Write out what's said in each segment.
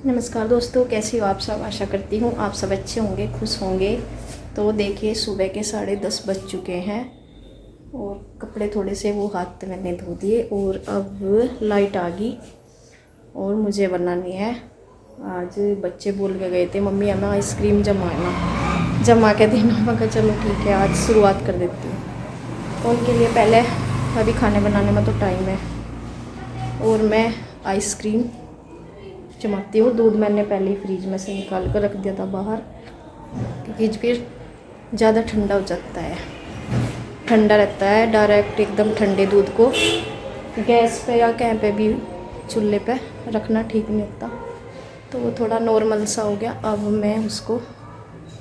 नमस्कार दोस्तों, कैसे हो आप सब। आशा करती हूँ आप सब अच्छे होंगे, खुश होंगे। तो देखिए सुबह के 10:30 बज चुके हैं और कपड़े थोड़े से वो हाथ में मैंने धो दिए और अब लाइट आ गई और मुझे बनानी है। आज बच्चे बोल के गए थे मम्मी हमें आइसक्रीम जमा के देना। मैं कहा चलो ठीक है, आज शुरुआत कर देती हूँ। तो उनके लिए पहले अभी खाने बनाने में तो टाइम है और मैं आइसक्रीम जमाती हूँ। दूध मैंने पहले ही फ्रिज में से निकाल कर रख दिया था बाहर, क्योंकि फिर ज़्यादा ठंडा हो जाता है, ठंडा रहता है। डायरेक्ट एकदम ठंडे दूध को गैस पे या कहीं पे भी चूल्हे पे रखना ठीक नहीं होता। तो वो थोड़ा नॉर्मल सा हो गया, अब मैं उसको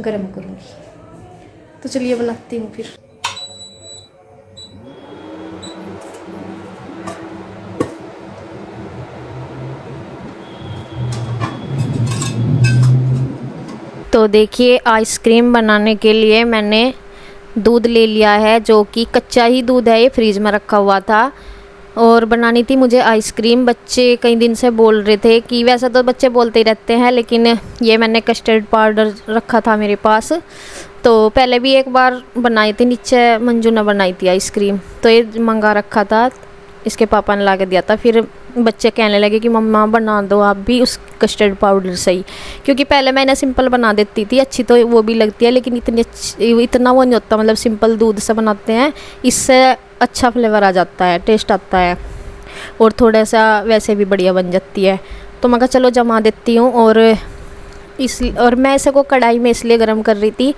गर्म करूँगी। तो चलिए बनाती हूँ फिर। तो देखिए आइसक्रीम बनाने के लिए मैंने दूध ले लिया है, जो कि कच्चा ही दूध है, ये फ्रीज में रखा हुआ था। और बनानी थी मुझे आइसक्रीम। बच्चे कई दिन से बोल रहे थे कि वैसे तो बच्चे बोलते ही रहते हैं, लेकिन ये मैंने कस्टर्ड पाउडर रखा था मेरे पास। तो पहले भी एक बार बनाई थी, नीचे मंजू ने बनाई थी आइसक्रीम, तो ये मंगा रखा था, इसके पापा ने ला के दिया था। फिर बच्चे कहने लगे कि मम्मा बना दो आप भी उस कस्टर्ड पाउडर से ही, क्योंकि पहले मैंने सिंपल बना देती थी, अच्छी तो वो भी लगती है, लेकिन इतना वो नहीं होता। मतलब सिंपल दूध से बनाते हैं, इससे अच्छा फ्लेवर आ जाता है, टेस्ट आता है और थोड़ा सा वैसे भी बढ़िया बन जाती है। तो मैं कहा चलो जमा देती हूँ। और मैं इसे को कढ़ाई में इसलिए गर्म कर रही थी,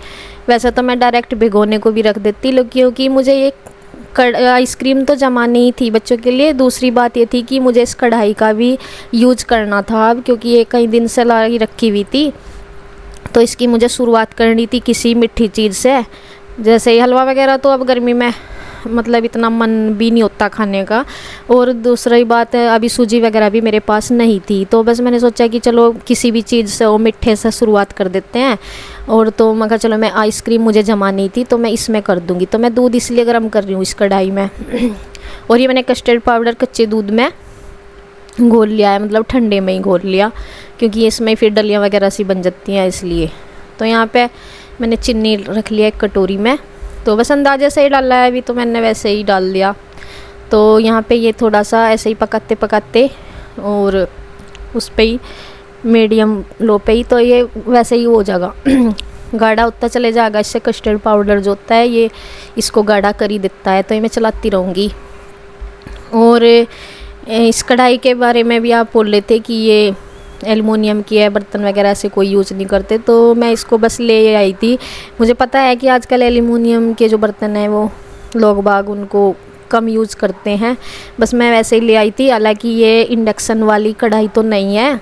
वैसे तो मैं डायरेक्ट भिगोने को भी रख देती, क्योंकि मुझे ये आइसक्रीम तो जमानी ही थी बच्चों के लिए। दूसरी बात ये थी कि मुझे इस कढ़ाई का भी यूज करना था अब, क्योंकि ये कई दिन से लाई रखी हुई थी। तो इसकी मुझे शुरुआत करनी थी किसी मीठी चीज़ से, जैसे हलवा वगैरह तो अब गर्मी में मतलब इतना मन भी नहीं होता खाने का। और दूसरी बात है, अभी सूजी वगैरह भी मेरे पास नहीं थी, तो बस मैंने सोचा कि चलो किसी भी चीज़ से वो मिठे से शुरुआत कर देते हैं। और तो मैं कहा चलो मैं आइसक्रीम मुझे जमानी थी तो मैं इसमें कर दूँगी। तो मैं दूध इसलिए गर्म कर रही हूँ इस कढ़ाई में। और ये मैंने कस्टर्ड पाउडर कच्चे दूध में घोल लिया है, मतलब ठंडे में ही घोल लिया, क्योंकि इसमें फिर डलियाँ वगैरह सी बन जाती हैं इसलिए। तो यहाँ पे मैंने चीनी रख लिया एक कटोरी में, तो बस अंदाजे से ही डाला है, अभी तो मैंने वैसे ही डाल दिया। तो यहाँ पे ये थोड़ा सा ऐसे ही पकाते पकाते और उस पे ही मीडियम लो पे ही, तो ये वैसे ही हो जाएगा गाढ़ा होता चले जाएगा। इससे कस्टर्ड पाउडर जो होता है ये इसको गाढ़ा कर ही देता है। तो ये मैं चलाती रहूँगी। और इस कढ़ाई के बारे में भी आप बोल रहे थे कि ये एलुमिनियम की है, बर्तन वगैरह से कोई यूज़ नहीं करते, तो मैं इसको बस ले आई थी। मुझे पता है कि आजकल एलुमिनियम के जो बर्तन हैं वो लोग बाग उनको कम यूज़ करते हैं, बस मैं वैसे ही ले आई थी। हालांकि ये इंडक्शन वाली कढ़ाई तो नहीं है,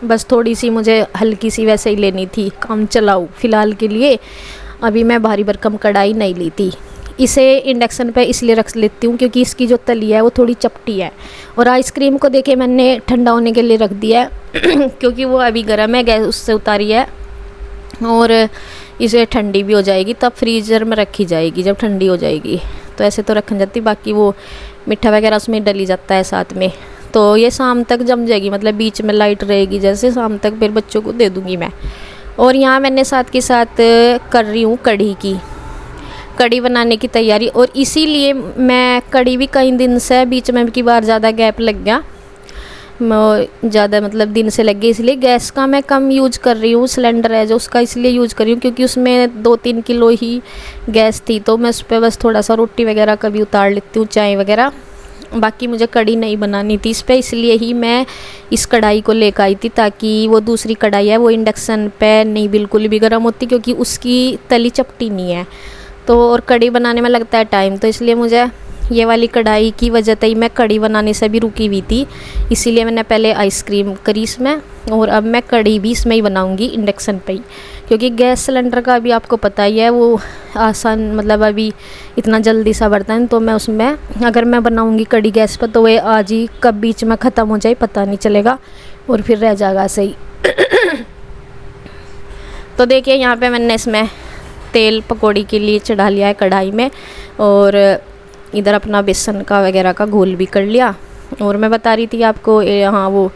बस थोड़ी सी मुझे हल्की सी वैसे ही लेनी थी, काम चलाऊँ फ़िलहाल के लिए। अभी मैं भारी भरकम कढ़ाई नहीं ली थी। इसे इंडक्शन पे इसलिए रख लेती हूँ क्योंकि इसकी जो तली है वो थोड़ी चपटी है। और आइसक्रीम को देखे मैंने ठंडा होने के लिए रख दिया है क्योंकि वो अभी गर्म है, गैस उससे उतारी है और इसे ठंडी भी हो जाएगी तब फ्रीज़र में रखी जाएगी जब ठंडी हो जाएगी। तो ऐसे तो रखन जाती, बाकी वो मीठा वगैरह उसमें डली जाता है साथ में। तो ये शाम तक जम जाएगी, मतलब बीच में लाइट रहेगी जैसे, शाम तक फिर बच्चों को दे दूँगी मैं। और यहाँ मैंने साथ के साथ कर रही हूँ कढ़ी बनाने की तैयारी। और इसीलिए मैं कढ़ी भी कई दिन से बीच में की बार ज़्यादा गैप लग गया, ज़्यादा मतलब दिन से लग गई, इसलिए गैस का मैं कम यूज कर रही हूँ। सिलेंडर है जो उसका इसलिए यूज कर रही हूँ क्योंकि उसमें 2-3 किलो ही गैस थी, तो मैं उस पर बस थोड़ा सा रोटी वगैरह कभी उतार लेती हूँ, चाय वगैरह। बाकी मुझे कढ़ी नहीं बनानी थी इस पर, इसलिए ही मैं इस कढ़ाई को लेकर आई थी, ताकि वो दूसरी कढ़ाई है वो इंडक्शन पे नहीं बिल्कुल भी गर्म होती, क्योंकि उसकी तली चपटी नहीं है। तो और कढ़ी बनाने में लगता है टाइम, तो इसलिए मुझे ये वाली कढ़ाई की वजह से ही मैं कढ़ी बनाने से भी रुकी हुई थी। इसीलिए मैंने पहले आइसक्रीम करी इसमें और अब मैं कढ़ी भी इसमें ही बनाऊंगी इंडक्शन पे ही, क्योंकि गैस सिलेंडर का भी आपको पता ही है वो आसान, मतलब अभी इतना जल्दी सा बर्तन, तो मैं उसमें अगर मैं बनाऊंगी कढ़ी गैस पर तो वह आज ही कब बीच में ख़त्म हो जाए पता नहीं चलेगा और फिर रह जाएगा सही। तो देखिए यहाँ पे मैंने इसमें तेल पकौड़ी के लिए चढ़ा लिया है कढ़ाई में, और इधर अपना बेसन का वगैरह का घोल भी कर लिया। और मैं बता रही थी आपको यहाँ वो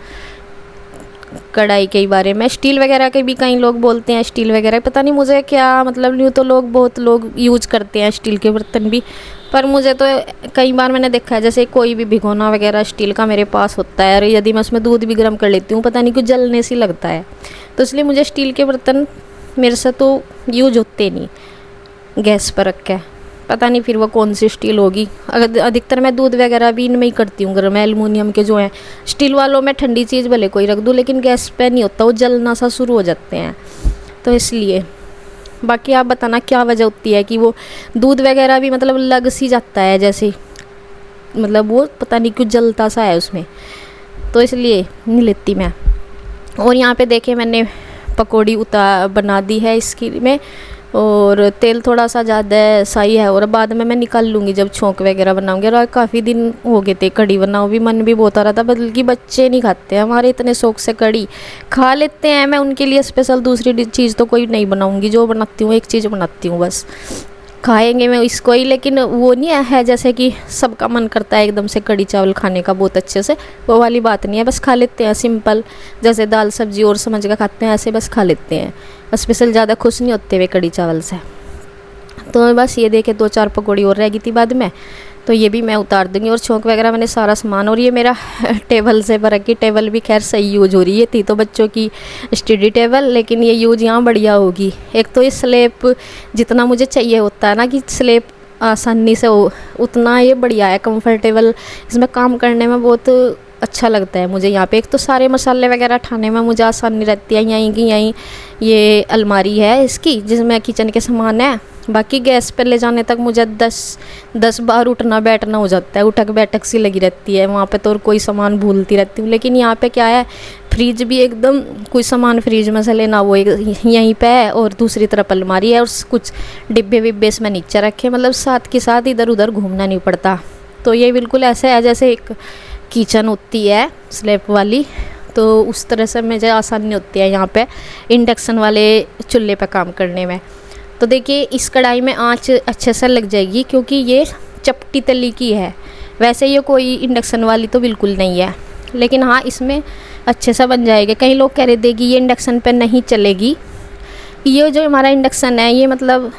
कढ़ाई के बारे में। स्टील वगैरह के भी कई लोग बोलते हैं, स्टील वगैरह पता नहीं मुझे क्या मतलब, यूँ तो लोग बहुत लोग यूज करते हैं स्टील के बर्तन भी, पर मुझे तो कई बार मैंने देखा है जैसे कोई भी भिगोना वगैरह स्टील का मेरे पास होता है, और यदि मैं उसमें दूध भी गर्म कर लेती हूँ पता नहीं क्यों जलने सी लगता है। तो इसलिए मुझे स्टील के बर्तन मेरे से तो यूज होते नहीं गैस पर रख के। पता नहीं फिर वो कौन सी स्टील होगी। अगर अधिकतर मैं दूध वगैरह भी इनमें ही करती हूँ गर्म, एलुमिनियम के जो हैं। स्टील वालों में ठंडी चीज़ भले कोई रख दूँ, लेकिन गैस पे नहीं होता, वो जलना सा शुरू हो जाते हैं, तो इसलिए। बाकी आप बताना क्या वजह होती है कि वो दूध वगैरह भी मतलब लग सी जाता है जैसे, मतलब वो पता नहीं क्यों जलता सा है उसमें, तो इसलिए नहीं लेती मैं। और यहाँ पे देखिए मैंने पकौड़ी बना दी है इसकी में, और तेल थोड़ा सा ज़्यादा सही है, और बाद में मैं निकाल लूँगी जब छोंक वगैरह बनाऊँगी। और काफ़ी दिन हो गए थे कढ़ी बनाओ भी, मन भी बहुत आ रहा था, बल्कि बच्चे नहीं खाते हैं हमारे इतने शौक से कढ़ी, खा लेते हैं। मैं उनके लिए स्पेशल दूसरी चीज़ तो कोई नहीं बनाऊँगी, जो बनाती हूँ एक चीज़ बनाती हूँ बस, खाएंगे मैं इसको ही। लेकिन वो नहीं है जैसे कि सबका मन करता है एकदम से कढ़ी चावल खाने का बहुत अच्छे से, वो वाली बात नहीं है। बस खा लेते हैं सिंपल, जैसे दाल सब्जी और समझ कर खाते हैं ऐसे बस खा लेते हैं, स्पेशल ज़्यादा खुश नहीं होते हुए कढ़ी चावल से। तो बस ये देखे 2-4 पकौड़ी और रह गई थी बाद में, तो ये भी मैं उतार दूँगी। और छोंक वगैरह मैंने सारा सामान, और ये मेरा टेबल से भर की टेबल भी खैर सही यूज हो रही है, थी तो बच्चों की स्टडी टेबल, लेकिन ये यूज यहाँ बढ़िया होगी। एक तो ये स्लेब जितना मुझे चाहिए होता है ना कि स्लेब आसानी से हो, उतना ये बढ़िया है, कंफर्टेबल, इसमें काम करने में बहुत अच्छा लगता है मुझे। यहाँ पे एक तो सारे मसाले वगैरह उठाने में मुझे आसानी रहती है, यहीं की यहीं ये अलमारी है इसकी जिसमें किचन के सामान है। बाकी गैस पर ले जाने तक मुझे 10 बार उठना बैठना हो जाता है, उठक बैठक सी लगी रहती है वहाँ पे तो, और कोई सामान भूलती रहती हूँ। लेकिन यहाँ पे क्या है, फ्रिज भी एकदम, कोई सामान फ्रिज में से लेना वो यहीं पे है, और दूसरी तरफ अलमारी है, और कुछ डिब्बे विब्बे इसमें नीचे रखे, मतलब साथ के साथ इधर उधर घूमना नहीं पड़ता। तो ये बिल्कुल ऐसे है जैसे एक किचन होती है स्लैब वाली, तो उस तरह से मुझे आसानी होती है यहाँ पे इंडक्शन वाले चूल्हे पे काम करने में। तो देखिए इस कढ़ाई में आंच अच्छे से लग जाएगी क्योंकि ये चपटी तली की है, वैसे ये कोई इंडक्शन वाली तो बिल्कुल नहीं है, लेकिन हाँ इसमें अच्छे से बन जाएगा। कई लोग कह रहे थे कि ये इंडक्शन पे नहीं चलेगी। ये जो हमारा इंडक्शन है ये मतलब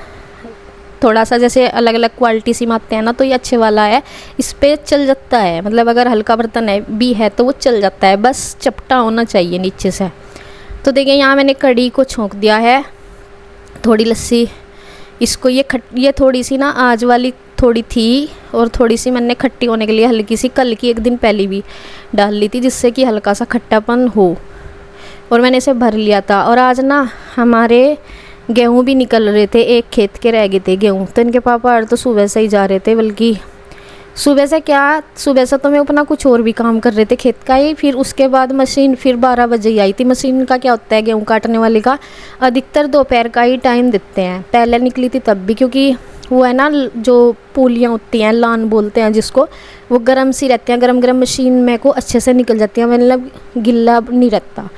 थोड़ा सा जैसे अलग अलग क्वालिटी सी आते हैं ना, तो ये अच्छे वाला है, इस पर चल जाता है, मतलब अगर हल्का बर्तन है भी है तो वो चल जाता है, बस चपटा होना चाहिए नीचे से। तो देखिए यहाँ मैंने कढ़ी को छोंक दिया है, थोड़ी लस्सी इसको, ये थोड़ी सी ना आज वाली थोड़ी थी, और थोड़ी सी मैंने खट्टी होने के लिए हल्की सी कल की एक दिन पहले भी डाल ली थी, जिससे कि हल्का सा खट्टापन हो, और मैंने इसे भर लिया था। और आज ना हमारे गेहूँ भी निकल रहे थे, एक खेत के रह गए थे गेहूँ, तो इनके पापा और तो सुबह से ही जा रहे थे, बल्कि सुबह से तो मैं अपना कुछ और भी काम कर रहे थे खेत का ही। फिर उसके बाद मशीन फिर 12 बजे ही आई थी। मशीन का क्या होता है गेहूँ काटने वाले का, अधिकतर दोपहर का ही टाइम देते हैं, पहले निकली थी तब भी, क्योंकि वो है ना जो पूलियाँ होती हैं, लान बोलते हैं जिसको, वो गर्म सी रहती हैं, गरम गरम मशीन में को अच्छे से निकल जाती हैं, मतलब गिल्ला नहीं रहता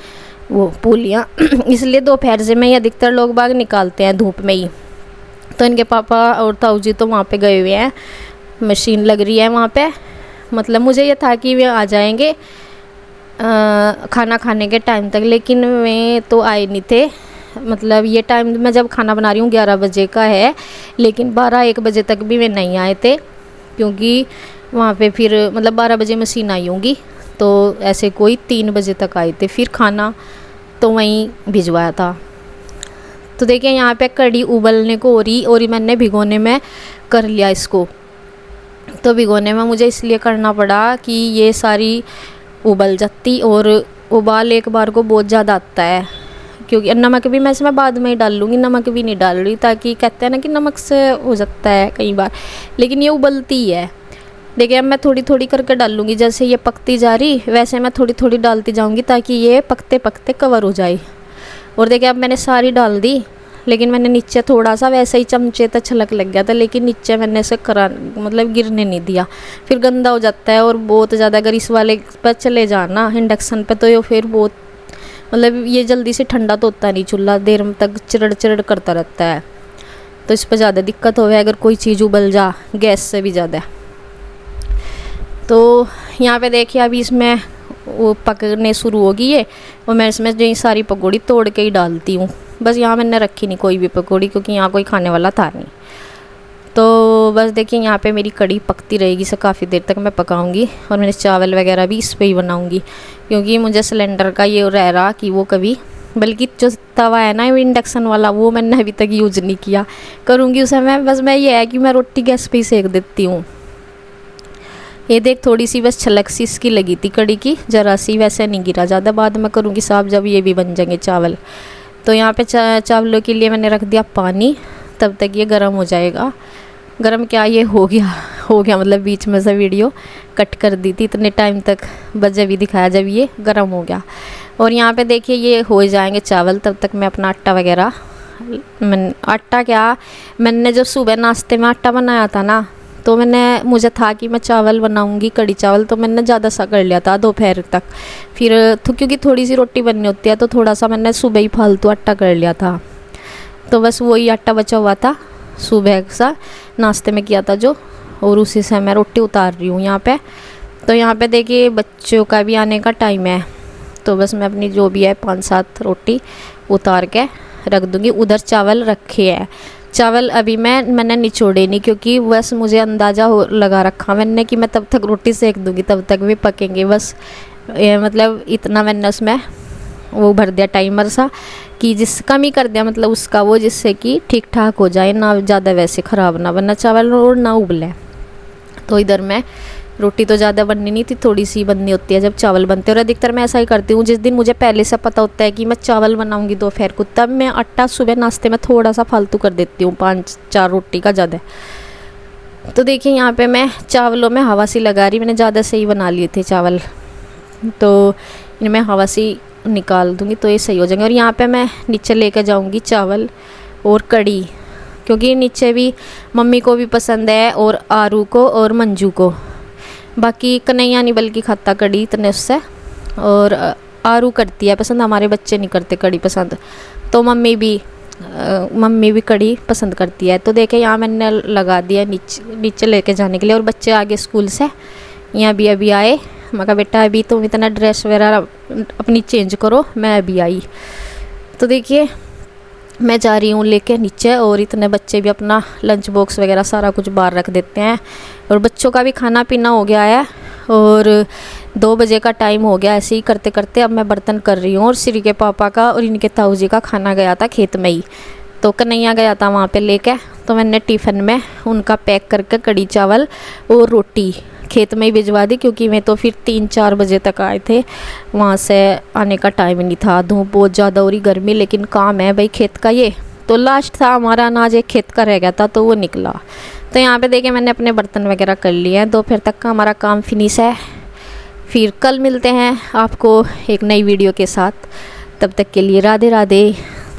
वो पूलियाँ इसलिए दोपहर से में ही अधिकतर लोग बाग निकालते हैं धूप में ही। तो इनके पापा और ताऊ जी तो वहाँ पे गए हुए हैं, मशीन लग रही है वहाँ पे, मतलब मुझे ये था कि वे आ जाएंगे खाना खाने के टाइम तक, लेकिन वे तो आए नहीं थे। मतलब ये टाइम मैं जब खाना बना रही हूँ 11 बजे का है, लेकिन 12-1 बजे तक भी वे नहीं आए थे, क्योंकि वहाँ पे फिर मतलब 12 बजे मशीन आई होंगी, तो ऐसे कोई 3 बजे तक आए थे, फिर खाना तो वहीं भिजवाया था। तो देखिए यहाँ पे कढ़ी उबलने को हो रही, और मैंने भिगोने में कर लिया इसको। तो भिगोने में मुझे इसलिए करना पड़ा कि ये सारी उबल जाती, और उबाल एक बार को बहुत ज़्यादा आता है, क्योंकि नमक भी मैं इसमें बाद में ही डाल लूँगी, नमक भी नहीं डाल रही, ताकि कहते हैं ना कि नमक से हो जाता है कई बार, लेकिन ये उबलती है। देखिए अब मैं थोड़ी थोड़ी करके डाल लूँगी, जैसे ये पकती जा रही वैसे मैं थोड़ी थोड़ी डालती जाऊँगी, ताकि ये पकते पकते कवर हो जाए। और देखिए अब मैंने सारी डाल दी, लेकिन मैंने नीचे थोड़ा सा वैसे ही चमचे तक छलक लग गया था, लेकिन नीचे मैंने इसे मतलब गिरने नहीं दिया, फिर गंदा हो जाता है। और बहुत ज़्यादा अगर इस वाले पर चले जाना इंडक्शन पे, तो ये फिर बहुत मतलब ये जल्दी से ठंडा तो होता नहीं, चूल्हा देर तक चिरड़ चिरड़ करता रहता है, तो इस पर ज़्यादा दिक्कत हो अगर कोई चीज़ उबल जा गैस से भी ज़्यादा। तो यहाँ पे देखिए अभी इसमें वो पकने शुरू होगी ये, और मैं इसमें जो सारी पकौड़ी तोड़ के ही डालती हूँ। बस यहाँ मैंने रखी नहीं कोई भी पकौड़ी, क्योंकि यहाँ कोई खाने वाला था नहीं। तो बस देखिए यहाँ पे मेरी कड़ी पकती रहेगी, इसे काफ़ी देर तक मैं पकाऊंगी। और मैंने चावल वगैरह भी इस पे ही बनाऊंगी, क्योंकि मुझे सिलेंडर का ये रह रहा कि वो कभी, बल्कि जो तवा है ना इंडक्शन वाला, वो मैंने अभी तक यूज नहीं किया, करूँगी उसे मैं। बस मैं ये है कि मैं रोटी गैस पे ही सेक देती हूँ। ये देख थोड़ी सी बस छलक सी इसकी लगी थी कड़ी की, जरा सी, वैसे नहीं गिरा ज़्यादा। बाद में करूँगी साफ जब ये भी बन जाएंगे चावल। तो यहाँ पे चावलों के लिए मैंने रख दिया पानी, तब तक ये गर्म हो जाएगा। गर्म क्या, ये हो गया मतलब बीच में से वीडियो कट कर दी थी इतने टाइम तक, बस जब भी दिखाया जब ये गर्म हो गया। और यहाँ पे देखिए ये हो जाएंगे चावल, तब तक मैं अपना आटा वगैरह, मैंने जब सुबह नाश्ते में आटा बनाया था ना, तो मुझे था कि मैं चावल बनाऊंगी, कड़ी चावल, तो मैंने ज़्यादा सा कर लिया था दोपहर तक। फिर तो क्योंकि थोड़ी सी रोटी बननी होती है, तो थोड़ा सा मैंने सुबह ही फालतू आटा कर लिया था। तो बस वही आटा बचा हुआ था, सुबह सा नाश्ते में किया था जो, और उसी से मैं रोटी उतार रही हूँ यहाँ पे। तो यहाँ पे देखिए बच्चों का भी आने का टाइम है, तो बस मैं अपनी जो भी है 5-7 रोटी उतार के रख दूँगी। उधर चावल रखे हैं, चावल अभी मैंने निचोड़े नहीं, क्योंकि बस मुझे अंदाज़ा लगा रखा मैंने कि मैं तब तक रोटी सेक दूँगी, तब तक भी पकेंगे। बस मतलब इतना मैंने उसमें वो भर दिया टाइमर सा, कि जिस कम ही कर दिया मतलब उसका वो, जिससे कि ठीक ठाक हो जाए ना, ज़्यादा वैसे ख़राब ना बना चावल और ना उबले। तो इधर मैं रोटी तो ज़्यादा बननी नहीं थी, थोड़ी सी बननी होती है जब चावल बनते हैं। और अधिकतर मैं ऐसा ही करती हूँ, जिस दिन मुझे पहले से पता होता है कि मैं चावल बनाऊँगी दोपहर को, तब मैं आटा सुबह नाश्ते में थोड़ा सा फालतू कर देती हूँ, 5-4 रोटी का ज़्यादा। तो देखिए यहाँ पे मैं चावलों में हवा सी लगा रही, मैंने ज़्यादा से ही बना लिए थे चावल, तो इनमें हवा सी निकाल दूँगी तो ये सही हो जाएंगे। और यहाँ पे मैं नीचे लेकर जाऊँगी चावल और कड़ी, क्योंकि नीचे भी मम्मी को भी पसंद है, और आरू को और मंजू को। बाकी कन्हैया नहीं बल्कि खाता कड़ी इतने उससे, और आरू करती है पसंद, हमारे बच्चे नहीं करते कड़ी पसंद। तो मम्मी भी कड़ी पसंद करती है। तो देखे यहाँ मैंने लगा दिया नीचे लेके जाने के लिए। और बच्चे आगे स्कूल से यहाँ भी अभी आए, मैं कहा बेटा अभी तुम इतना ड्रेस वगैरह अपनी चेंज करो, मैं अभी आई। तो देखिए मैं जा रही हूँ लेके नीचे, और इतने बच्चे भी अपना लंच बॉक्स वगैरह सारा कुछ बाहर रख देते हैं। और बच्चों का भी खाना पीना हो गया है, और 2 बजे का टाइम हो गया। ऐसे ही करते करते अब मैं बर्तन कर रही हूँ। और श्री के पापा का और इनके ताऊ जी का खाना गया था खेत में ही, तो कन्हैया गया था वहाँ पे लेके, तो मैंने टिफ़िन में उनका पैक करके कड़ी चावल और रोटी खेत में ही भिजवा दी, क्योंकि मैं तो फिर 3-4 बजे तक आए थे, वहाँ से आने का टाइम नहीं था। धूप बहुत ज़्यादा हो रही, गर्मी, लेकिन काम है भाई खेत का। ये तो लास्ट था हमारा अनाज, एक खेत का रह गया था तो वो निकला। तो यहाँ पे देखिए मैंने अपने बर्तन वगैरह कर लिए हैं, दोपहर तक का हमारा काम फिनिश है। फिर कल मिलते हैं आपको एक नई वीडियो के साथ, तब तक के लिए राधे राधे।